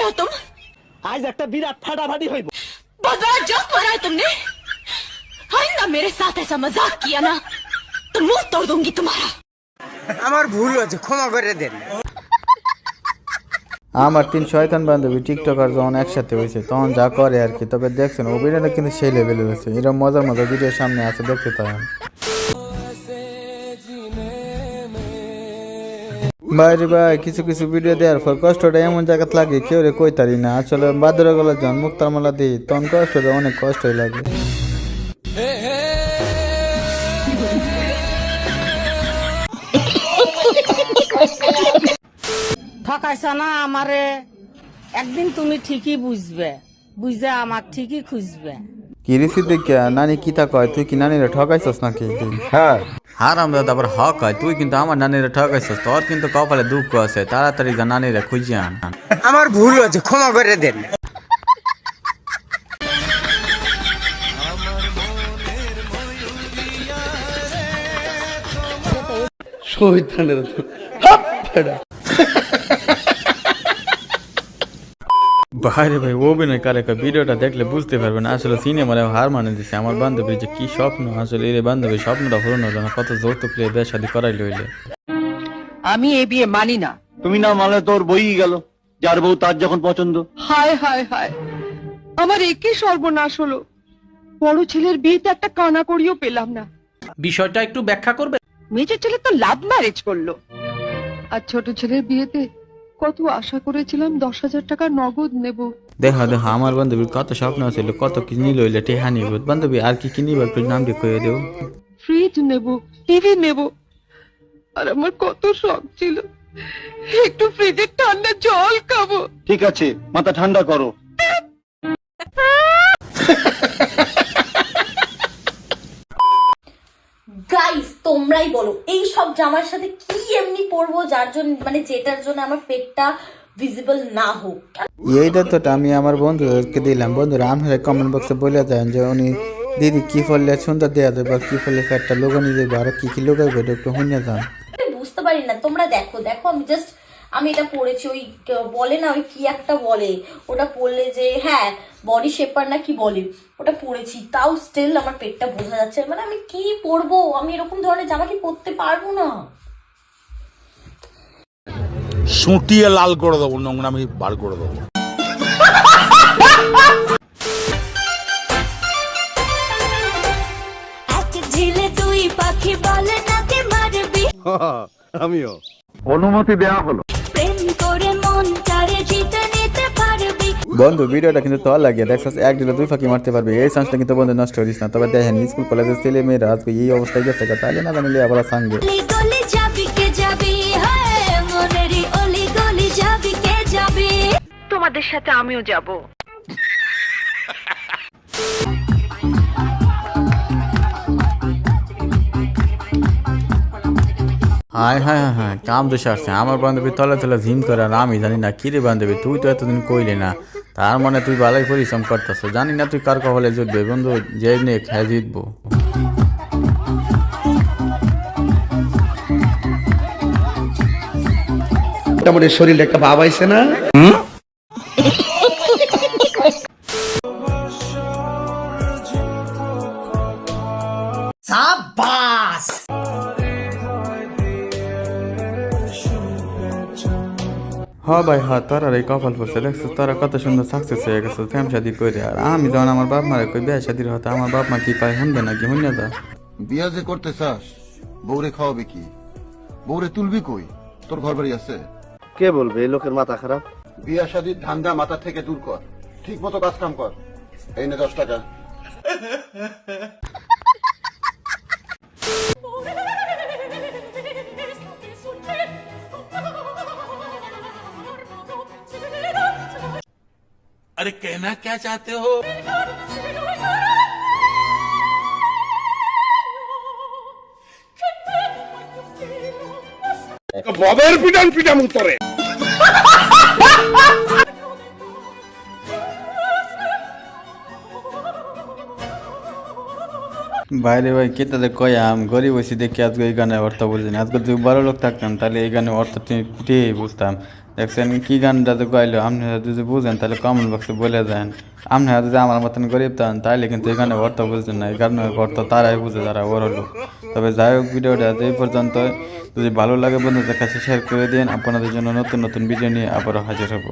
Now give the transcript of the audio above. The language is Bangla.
हो तुम? आज একটা বিরাট ফাটাফাটি হইব। बहुत बड़ा जोक मारा है तुमने। आइंदा मेरे साथ ऐसा मजाक किया ना तो मुंह तोड़ दूंगी तुम्हारा। আমার ভুল হয়েছে, ক্ষমা করে দেন। আমার 3 শয়তান বান্ধবী টিকটকার যখন একসাথে হয়েছে তখন যা করে আর কি, তবে দেখছেন অভিনয়টা কিন্তু সেই লেভেলে হয়েছে। এরকম মজার মজার ভিডিও সামনে আছে, দেখতে পারেন। বাইরে ভাই কিছু কিছু ভিডিও দেওয়ার পর কষ্টটা এমন জায়গা লাগে কেউ রে কইতারি না। আসলে বাদুরা গলা যখন মুক্তার মালা দিই তখন কষ্টটা অনেক কষ্টই লাগে। ঠকাইছ না আমারে, একদিন তুমি ঠিকই বুঝবে, বুঝে আমার ঠিকই খুঁজবে। কি রিসি দেখিয়া নানি কি তা কয়, তুই কি নানিরা ঠকাইছস নাকি? হ্যাঁ হারাম দাদা আবার হক হয়, তুই কিন্তু আমার নানিরা ঠকাইছস, তোর কিন্তু কপালে দুঃখ আছে, তাড়াতাড়ি যা নানিরা খুঁজে আন। আমার ভুল হয়েছে, ক্ষমা করে দেন। শয়তানের বাইরে ভাই অভিনয় কারে ভিডিওটা দেখলে বুঝতে পারবেন আসলে সিনেমারে হার মানে দিছে আমার বান্ধবীর যে কি স্বপ্ন। আসলে এই বান্ধবীর স্বপ্নটা পূরণ হলো না, কত যৌতুক লিয়ে বিয়ে শাদী করাই লইলে। আমি এই বিয়ে মানি না। তুমি না মানে তোর বই গেল, যার বউ তার যখন পছন্দ। হায় হায় হায়, আমার একই সর্বনাশ হলো। বড় ছেলের বিয়েতে একটা কানা করিও পেলাম না। বিষয়টা একটু ব্যাখ্যা করবে? মেজর ছেলে তো লাভ ম্যারেজ করলো, আর ছোট ছেলের বিয়েতে কত আশা করেছিলাম 10,000 টাকা নগদ নেব। দেখো দেখো আমার বান্ধবীর কত স্বপ্ন ছিল, কত কি নিল হইলে টেহা নিব। বান্ধবী আর কি কিনিব একটু নাম দিয়ে কয়ে দেও। ফ্রিজ নেব, টিভি নেব, আর আমার কত শখ ছিল একটু ফ্রিজের ঠান্ডা জল খাবো। ঠিক আছে, মাথা ঠান্ডা করো। গাইস তোমরাই বলো এই সব জামার সাথে কি এমনি পরবো যার জন্য মানে যেটার জন্য আমার পেটটা ভিজিবল না হোক। এইটা তো আমি আমার বন্ধুদেরকে দিলাম, বন্ধুরা আপনারা কমেন্ট বক্সে বলে দেন যে উনি দিদি কি ফললে সুন্দর দেওয়া যাবে, বা কি ফললে একটা লোগো নিয়ে যাবে, আর কি কি লোগাইবে একটু শুনে যান। বুঝতে পারি না, তোমরা দেখো দেখো আমি এটা পড়েছি, ওই বলে না ওই কি একটা বলে ওটা পড়লে যে হ্যাঁ বডি শেপার না কি বলে, ওটা পড়েছি, তাও স্টিল আমার পেটটা বোঝা যাচ্ছে। মানে আমি কি পরবো, আমি এরকম ধরনের জামা কি পরতে পারবো না। সুটিয়ে লাল করে দেবো, নোংরা আমি বার করে দেবো। তুই পাখি বলে নাকি মারবি, আমিও অনুমতি দেওয়া হলো। প্রেম করে মন চারে জিতে নিতে পারবি। বন্ধু ভিডিওটা কিন্তু তোর লাগিয়ে দেখছ এক দিলে 2 ফাঁকি মারতে পারবে, এই চান্সটা কিন্তু বন্ধু নষ্ট করিস না। তবে দেখেন স্কুল কলেজের ছেলে মেয়েরা আজকে এই অবস্থায় গেছে, তাহলে না জানিলে আবার সঙ্গে গলি যাবি কে যাবি, হ্যাঁ মনেরই অলি গলি যাবি কে যাবি। তোমাদের সাথে আমিও যাব। হায় হায় হায় হায় কাম তো সারছে। আমার বান্ধবী তলে তলে জিম করে আর আমি জানি না। কিরে বান্ধবী তুই তো এতদিন কইলি না, তার মানে তুই ভালোই পরিশ্রম করতেছ। জানি না তুই কার কপালে জুটবে বন্ধু, যে নিয়ে খেয়ে জিতবো। মোটামুটি শরীরে একটা ভাব আইছে না। হ ভাই হ, তোরা এই কপাল পড়ছে দেখছো, তোরা কত সুন্দর সাকসেস হয়ে গেছো প্রেম শাদি করে। আর আমি যখন আমার বাপ মারে কই বিয়ে শাদির হতো, আমার বাপ মা কি পায় শুনবে নাকি? শুনে যা। বিয়া যে করতে চাস, বউরে খাওয়াবে কি? বউরে তুলবি কই? তোর ঘর বাড়ি আছে? কে বলবে এই লোকের মাথা খারাপ? বিয়া শাদির ধান্দা মাথা থেকে দূর কর, ঠিক মতো কাজ কাম কর। এই নে 10 টাকা। अरे कहना क्या चाहते हो? ববের পিটান পিটাম উত্তরে। বাইরে ভাই কেতাদের কয়াম গরিব হয়েছি দেখি আজকে এই গানের অর্থ বুঝি না। আজকে যদি বড় লোক থাকতাম তাহলে এই গানের অর্থ তুমি ফুটিয়ে বুঝতাম। দেখছেন কি গানটা তো গাইলো, আপনি যদি বুঝেন তাহলে কমেন্ট বক্সে বলে দেন। আপনি যদি আমার মতন গরিব থান তাহলে কিন্তু এই গানের অর্থ বুঝতেন না। এই গানের অর্থ তারাই বুঝে যারা বড় লোক। তবে যাই হোক, ভিডিওটা এই পর্যন্ত। যদি ভালো লাগে বন্ধুদের কাছে শেয়ার করে দিন। আপনাদের জন্য নতুন নতুন ভিডিও নিয়ে আবারও হাজির হবো।